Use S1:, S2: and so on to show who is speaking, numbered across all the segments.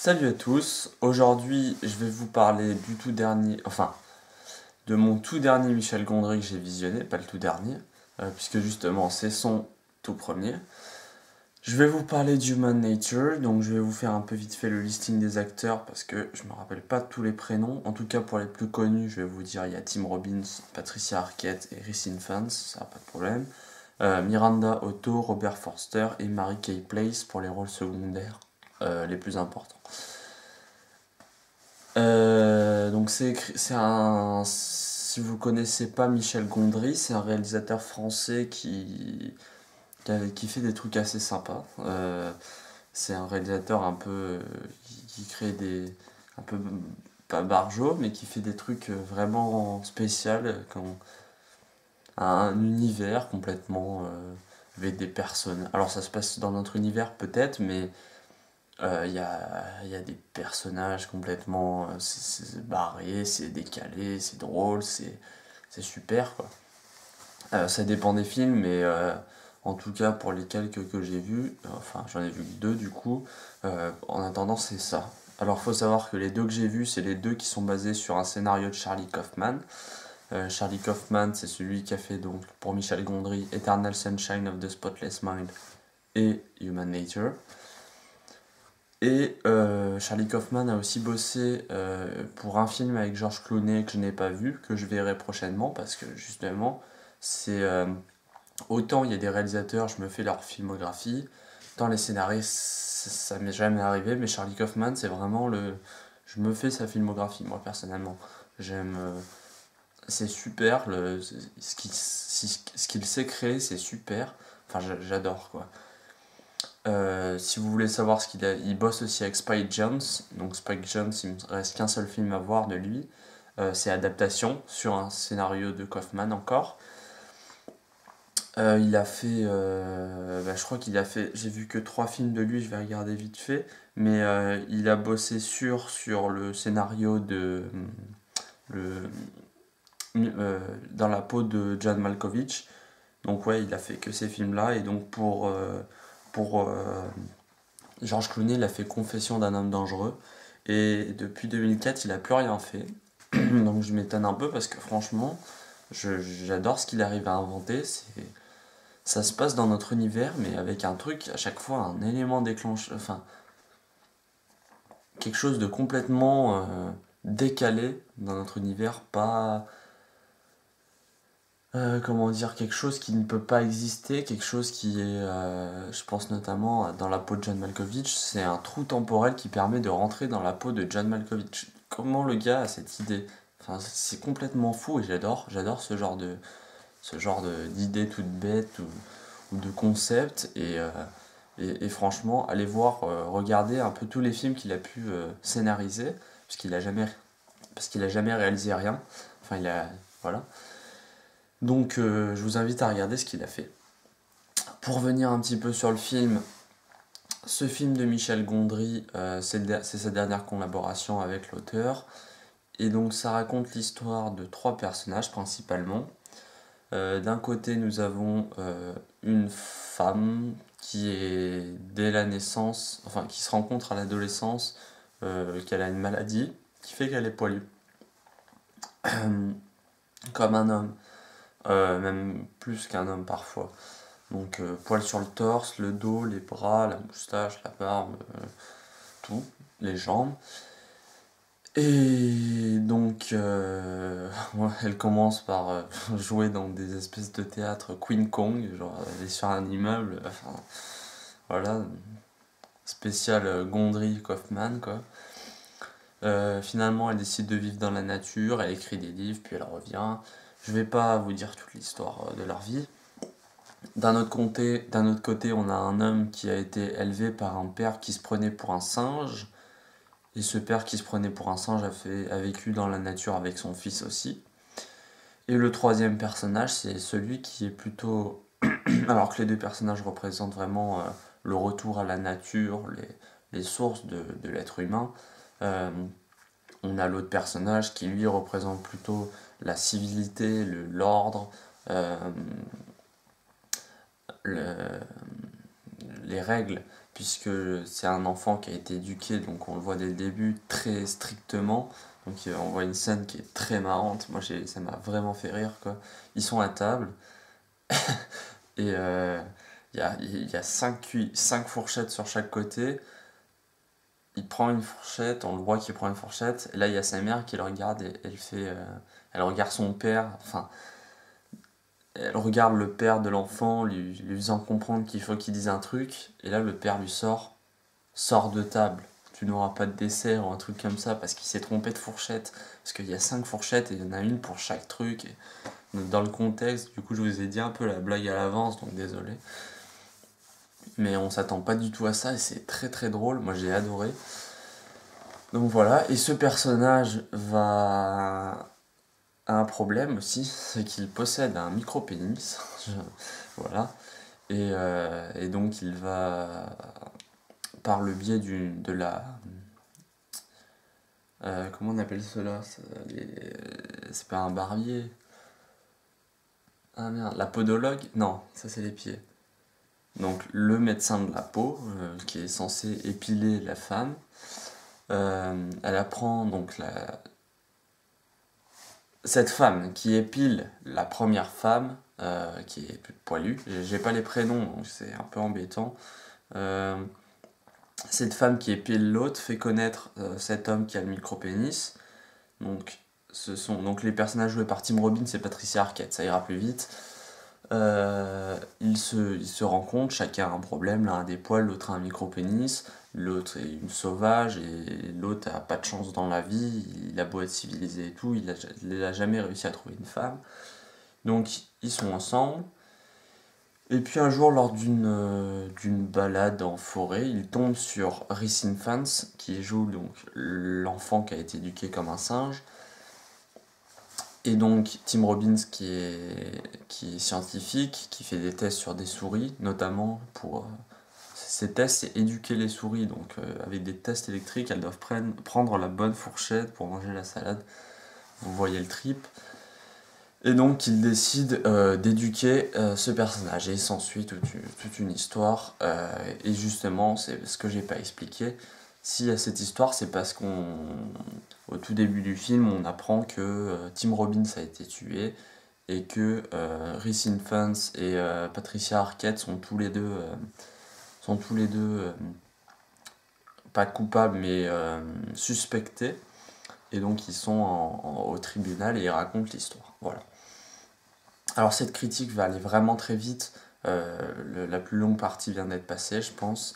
S1: Salut à tous, aujourd'hui je vais vous parler du tout dernier, de mon tout dernier Michel Gondry que j'ai visionné, pas le tout dernier, puisque justement c'est son tout premier. Je vais vous parler d'Human Nature, donc je vais vous faire un peu vite fait le listing des acteurs parce que je me rappelle pas tous les prénoms. En tout cas pour les plus connus, je vais vous dire il y a Tim Robbins, Patricia Arquette et Rhys Ifans, ça pas de problème. Miranda Otto, Robert Forster et Mary Kay Place pour les rôles secondaires les plus importants. Donc c'est un... Si vous connaissez pas Michel Gondry, c'est un réalisateur français qui fait des trucs assez sympas. C'est un réalisateur un peu... qui crée des... un peu pas barjot, mais qui fait des trucs vraiment spéciaux, comme un univers complètement avec des personnes. Alors ça se passe dans notre univers peut-être, mais y a des personnages complètement c'est barré, c'est décalé, c'est drôle, c'est super quoi. Ça dépend des films, mais en tout cas pour les quelques que j'ai vus, enfin j'en ai vu que deux du coup, en attendant c'est ça. Alors faut savoir que les deux que j'ai vus, c'est les deux qui sont basés sur un scénario de Charlie Kaufman. Charlie Kaufman, c'est celui qui a fait donc pour Michel Gondry Eternal Sunshine of the Spotless Mind et Human Nature. Et Charlie Kaufman a aussi bossé pour un film avec George Clooney que je n'ai pas vu, que je verrai prochainement, parce que justement, c'est autant il y a des réalisateurs, je me fais leur filmographie, tant les scénaristes, ça m'est jamais arrivé, mais Charlie Kaufman, c'est vraiment le... Je me fais sa filmographie, moi, personnellement. J'aime... c'est super, ce qu'il sait créer, c'est super. Enfin, j'adore, quoi. Si vous voulez savoir ce qu'il a, il bosse aussi avec Spike Jonze. Donc Spike Jonze, il me reste qu'un seul film à voir de lui. C'est Adaptation sur un scénario de Kaufman encore. Il a fait, je crois qu'il a fait, j'ai vu que 3 films de lui, je vais regarder vite fait. Mais il a bossé sur le scénario de le, dans la peau de John Malkovich. Donc ouais, il a fait que ces films-là. Et donc pour George Clooney, il a fait Confession d'un homme dangereux. Et depuis 2004, il a plus rien fait. Donc je m'étonne un peu parce que franchement, j'adore ce qu'il arrive à inventer. Ça se passe dans notre univers, mais avec un truc, à chaque fois, un élément déclencheur. Enfin, quelque chose de complètement décalé dans notre univers. Pas. Comment dire, quelque chose qui ne peut pas exister, quelque chose qui est, je pense notamment dans la peau de John Malkovich, c'est un trou temporel qui permet de rentrer dans la peau de John Malkovich. Comment le gars a cette idée? Enfin, c'est complètement fou et j'adore ce genre d'idées toutes bêtes ou de concepts et franchement, allez voir, regardez un peu tous les films qu'il a pu scénariser, parce qu'il a jamais réalisé rien. Enfin, voilà. Donc je vous invite à regarder ce qu'il a fait. Pour revenir un petit peu sur le film, ce film de Michel Gondry, c'est sa dernière collaboration avec l'auteur. Et donc ça raconte l'histoire de 3 personnages principalement. D'un côté nous avons une femme qui est dès la naissance, enfin qui se rencontre à l'adolescence, qu'elle a une maladie qui fait qu'elle est poilue. Comme un homme. Même plus qu'un homme parfois. Donc poils sur le torse, le dos, les bras, la moustache, la barbe, tout, les jambes. Et donc elle commence par jouer dans des espèces de théâtre Queen Kong, genre elle est sur un immeuble, enfin voilà, spécial Gondry Kaufman quoi. Finalement elle décide de vivre dans la nature, elle écrit des livres, puis elle revient. Je vais pas vous dire toute l'histoire de leur vie. D'un autre côté, on a un homme qui a été élevé par un père qui se prenait pour un singe. Et ce père qui se prenait pour un singe a vécu dans la nature avec son fils aussi. Et le troisième personnage, c'est celui qui est plutôt... Alors que les 2 personnages représentent vraiment le retour à la nature, les sources de l'être humain. Euh, on a l'autre personnage qui lui représente plutôt la civilité, l'ordre, euh, le- les règles puisque c'est un enfant qui a été éduqué, donc on le voit dès le début, très strictement. Donc on voit une scène qui est très marrante, moi ça m'a vraiment fait rire, quoi. Ils sont à table, et il y a 5 fourchettes sur chaque côté. Il prend une fourchette, on le voit qu'il prend une fourchette, et là il y a sa mère qui le regarde, et elle regarde son père, enfin, elle regarde le père de l'enfant, lui faisant comprendre qu'il faut qu'il dise un truc, et là le père lui sort de table. Tu n'auras pas de dessert ou un truc comme ça parce qu'il s'est trompé de fourchette. Parce qu'il y a 5 fourchettes et il y en a une pour chaque truc. Et dans le contexte, du coup, je vous ai dit un peu la blague à l'avance, donc désolé. Mais on s'attend pas du tout à ça et c'est très très drôle. Moi j'ai adoré. Donc voilà. Et ce personnage a un problème aussi, c'est qu'il possède un micro-pénis. Voilà. Et donc il va, par le biais de la... comment on appelle cela? C'est pas un barbier. Ah merde, la podologue? Non, ça c'est les pieds. Donc le médecin de la peau, qui est censé épiler la femme, elle apprend donc cette femme qui épile la première femme, qui est poilue. J'ai pas les prénoms, donc c'est un peu embêtant. Euh, Cette femme qui épile l'autre fait connaître cet homme qui a le micro-pénis. Donc, donc les personnages joués par Tim Robbins et Patricia Arquette, ça ira plus vite. Ils se rencontrent, chacun a un problème, l'un a des poils, l'autre a un micro-pénis, l'autre est une sauvage et l'autre a pas de chance dans la vie, il a beau être civilisé et tout, il a jamais réussi à trouver une femme. Donc ils sont ensemble. Et puis un jour, lors d'une balade en forêt, il tombe sur Rhys Ifans, qui joue donc l'enfant qui a été éduqué comme un singe. Et donc Tim Robbins qui est scientifique, qui fait des tests sur des souris, notamment pour... ces tests, c'est éduquer les souris, donc avec des tests électriques, elles doivent prendre la bonne fourchette pour manger la salade. Vous voyez le trip. Et donc il décide d'éduquer ce personnage. Et s'ensuit toute une histoire. Et justement, c'est ce que j'ai pas expliqué. S'il y a cette histoire, c'est parce au tout début du film, on apprend que Tim Robbins a été tué et que Rhys Ifans et Patricia Arquette sont tous les deux, pas coupables, mais suspectés. Et donc ils sont au tribunal et ils racontent l'histoire. Voilà. Alors cette critique va aller vraiment très vite. La plus longue partie vient d'être passée, je pense.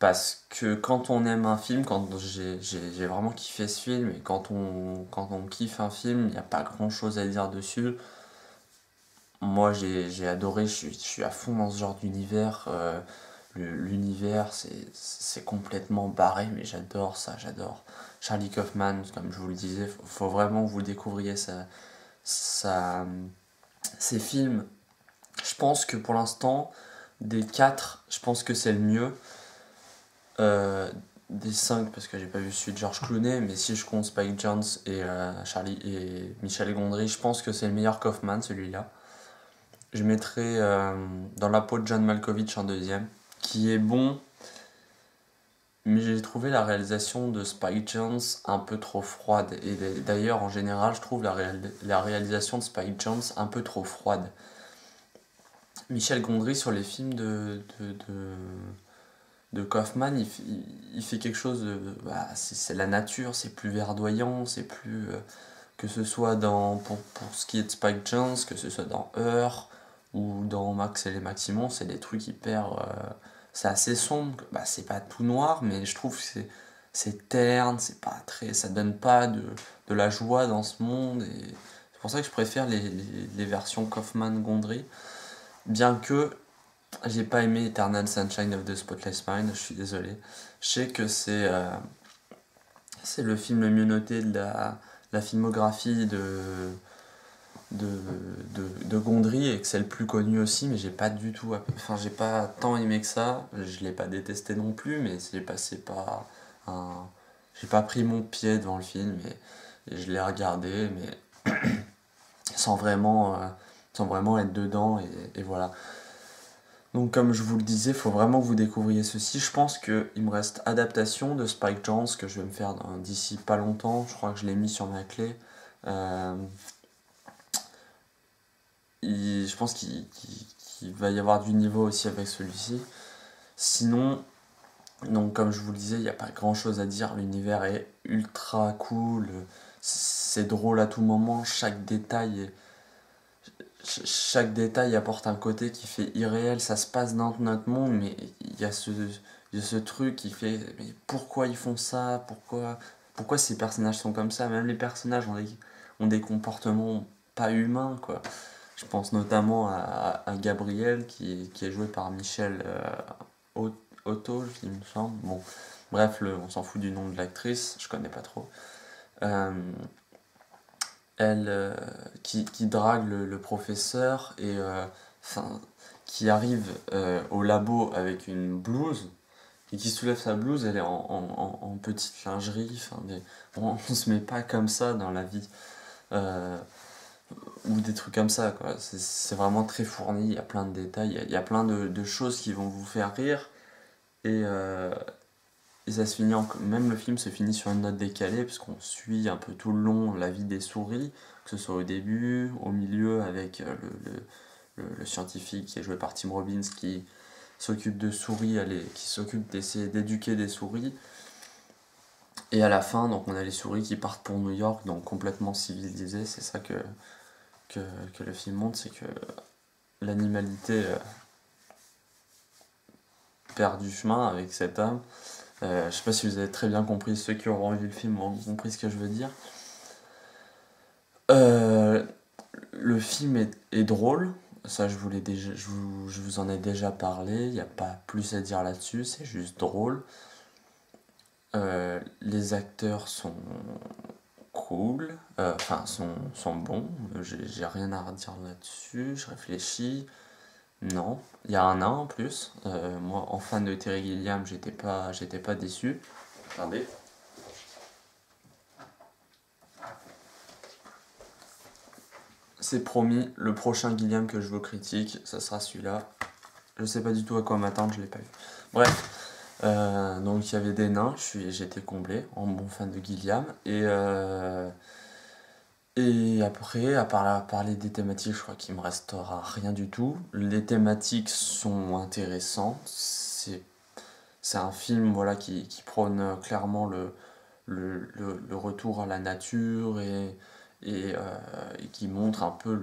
S1: Parce que quand on aime un film, quand j'ai vraiment kiffé ce film, et quand on kiffe un film, il n'y a pas grand chose à dire dessus. Moi j'ai adoré, je suis à fond dans ce genre d'univers. L'univers c'est complètement barré, mais j'adore ça, j'adore. Charlie Kaufman, comme je vous le disais, faut vraiment que vous découvriez ces films. Je pense que pour l'instant, des 4, je pense que c'est le mieux. Des 5, parce que j'ai pas vu celui de George Clooney, mais si je compte Spike Jonze et Charlie et Michel Gondry, je pense que c'est le meilleur Kaufman, celui-là. Je mettrai Dans la peau de John Malkovich en deuxième, qui est bon, mais j'ai trouvé la réalisation de Spike Jonze un peu trop froide. Et d'ailleurs, en général, je trouve la réalisation de Spike Jonze un peu trop froide. Michel Gondry, sur les films de Kaufman, il fait quelque chose de... Bah, c'est la nature, c'est plus verdoyant, c'est plus... que ce soit pour ce qui est de Spike Jonze, que ce soit dans Heure ou dans Max et les Maximons, c'est des trucs hyper... c'est assez sombre, bah, c'est pas tout noir, mais je trouve que c'est terne, c'est pas très... ça donne pas de la joie dans ce monde, et c'est pour ça que je préfère les versions Kaufman-Gondry, bien que j'ai pas aimé Eternal Sunshine of the Spotless Mind, je suis désolé. Je sais que c'est le film le mieux noté de la filmographie de Gondry et que c'est le plus connu aussi, mais j'ai pas du tout, enfin j'ai pas tant aimé que ça. Je l'ai pas détesté non plus, mais j'ai pas pris mon pied devant le film et je l'ai regardé, mais sans vraiment être dedans, et voilà. Donc comme je vous le disais, il faut vraiment que vous découvriez ceci. Je pense qu'il me reste adaptation de Spike Jonze que je vais me faire d'ici pas longtemps. Je crois que je l'ai mis sur ma clé. Euh, je pense qu'il va y avoir du niveau aussi avec celui-ci. Sinon, donc comme je vous le disais, il n'y a pas grand chose à dire. L'univers est ultra cool. C'est drôle à tout moment. Chaque détail apporte un côté qui fait irréel. Ça se passe dans notre monde, mais il y a ce truc qui fait. Mais pourquoi ils font ça? Pourquoi ces personnages sont comme ça? Même les personnages ont des comportements pas humains, quoi. Je pense notamment à Gabriel qui est joué par Michel Otto, il me semble. Bon, bref, on s'en fout du nom de l'actrice, je connais pas trop. Euh, elle qui drague le professeur et enfin, qui arrive au labo avec une blouse et qui soulève sa blouse, elle est en petite lingerie. On se met pas comme ça dans la vie. Euh, ou des trucs comme ça, quoi. C'est vraiment très fourni, il y a plein de détails, il y a plein de choses qui vont vous faire rire. Et, et ça se finit même le film se finit sur une note décalée, puisqu'on suit un peu tout le long la vie des souris, que ce soit au début, au milieu, avec le scientifique qui est joué par Tim Robbins qui s'occupe de souris, qui s'occupe d'essayer d'éduquer des souris. Et à la fin, donc on a les souris qui partent pour New York, donc complètement civilisées. C'est ça que, que le film montre, c'est que l'animalité perd du chemin avec cet homme. Je sais pas si vous avez très bien compris, ceux qui auront vu le film ont compris ce que je veux dire. Euh, le film est drôle, ça je vous en ai déjà parlé, il n'y a pas plus à dire là-dessus, c'est juste drôle. Les acteurs sont cool, enfin sont bons, j'ai rien à redire là-dessus, je réfléchis. Non, il y a un nain en plus. Moi, en fan de Terry Gilliam, j'étais pas déçu. Attendez. C'est promis, le prochain Gilliam que je vous critique, ça sera celui-là. Je sais pas du tout à quoi m'attendre, je l'ai pas vu. Bref, donc il y avait des nains, j'étais comblé en bon fan de Gilliam. Et après, parler des thématiques, je crois qu'il me restera rien du tout. Les thématiques sont intéressantes. C'est un film voilà, qui prône clairement le retour à la nature et qui montre un peu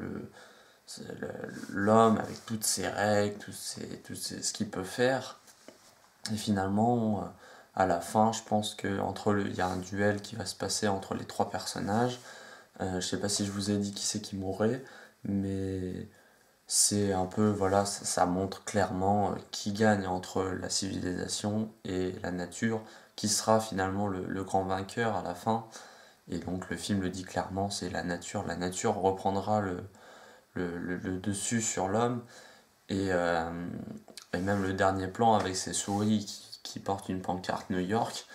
S1: l'homme avec toutes ses règles, ce qu'il peut faire. Et finalement, à la fin, je pense il y a un duel qui va se passer entre les trois personnages. Je sais pas si je vous ai dit qui c'est qui mourrait, mais c'est un peu, voilà, ça montre clairement qui gagne entre la civilisation et la nature, qui sera finalement le grand vainqueur à la fin. Et donc le film le dit clairement, c'est la nature. La nature reprendra le dessus sur l'homme. Et, euh, et même le dernier plan avec ces souris qui portent une pancarte New York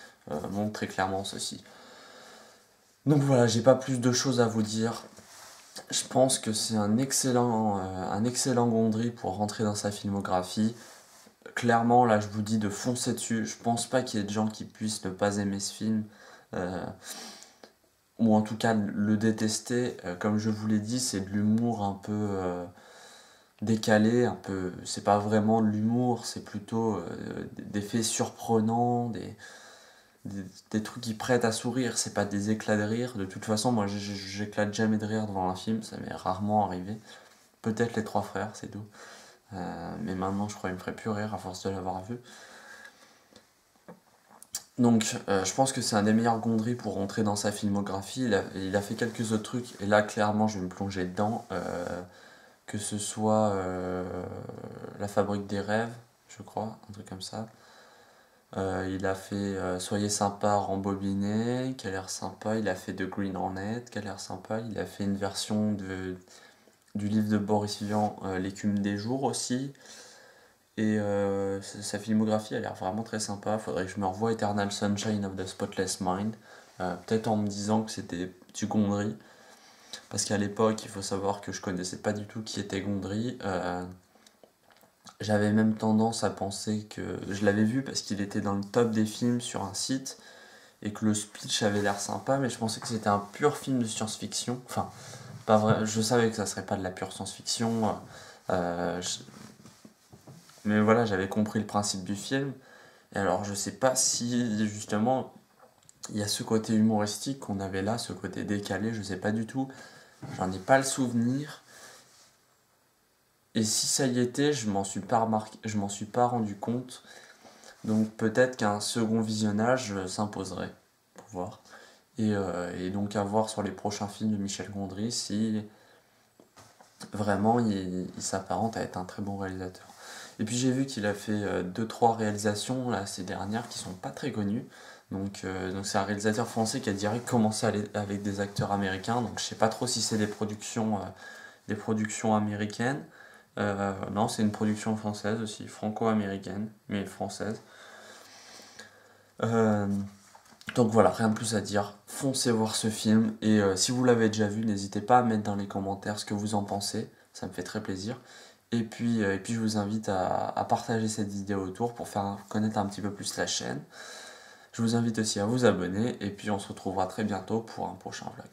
S1: montre très clairement ceci. Donc voilà, j'ai pas plus de choses à vous dire. Je pense que c'est un excellent Gondry pour rentrer dans sa filmographie. Clairement, là, je vous dis de foncer dessus. Je pense pas qu'il y ait de gens qui puissent ne pas aimer ce film, euh, ou en tout cas le détester. Comme je vous l'ai dit, c'est de l'humour un peu décalé, un peu. C'est pas vraiment de l'humour, c'est plutôt des faits surprenants, des trucs qui prêtent à sourire. C'est pas des éclats de rire. De toute façon, moi, j'éclate jamais de rire devant un film, ça m'est rarement arrivé. Peut-être Les Trois Frères, c'est tout. Mais maintenant, je crois qu'il me ferait plus rire à force de l'avoir vu. Donc, je pense que c'est un des meilleurs Gondry pour rentrer dans sa filmographie. Il a fait quelques autres trucs, et là, clairement, je vais me plonger dedans. Que ce soit La Fabrique des Rêves, je crois, un truc comme ça. Il a fait Soyez sympa, rembobiné, qui a l'air sympa. Il a fait The Green Hornet, qui a l'air sympa. Il a fait une version du livre de Boris Vian, L'écume des jours aussi. Et sa filmographie a l'air vraiment très sympa. Faudrait que je me revoie Eternal Sunshine of the Spotless Mind. Peut-être en me disant que c'était du Gondry. Parce qu'à l'époque, il faut savoir que je connaissais pas du tout qui était Gondry. J'avais même tendance à penser que je l'avais vu parce qu'il était dans le top des films sur un site et que le speech avait l'air sympa, mais je pensais que c'était un pur film de science-fiction. Enfin, pas vrai, je savais que ça serait pas de la pure science-fiction, je- mais voilà, j'avais compris le principe du film. Et alors, je sais pas si justement il y a ce côté humoristique qu'on avait là, ce côté décalé, je sais pas du tout. J'en ai pas le souvenir. Et si ça y était, je m'en suis pas remarqué, je m'en suis pas rendu compte. Donc peut-être qu'un second visionnage s'imposerait pour voir. Et donc à voir sur les prochains films de Michel Gondry si vraiment il s'apparente à être un très bon réalisateur. Et puis j'ai vu qu'il a fait 2-3 réalisations là, ces dernières qui sont pas très connues. Donc c'est un réalisateur français qui a direct commencé avec des acteurs américains. Donc je sais pas trop si c'est des productions américaines. Non, c'est une production française aussi, franco-américaine, mais française. Euh, donc voilà, rien de plus à dire. Foncez voir ce film. Et si vous l'avez déjà vu, n'hésitez pas à mettre dans les commentaires ce que vous en pensez. Ça me fait très plaisir. Et puis je vous invite à partager cette vidéo autour pour faire connaître un petit peu plus la chaîne. Je vous invite aussi à vous abonner. Et puis on se retrouvera très bientôt pour un prochain vlog.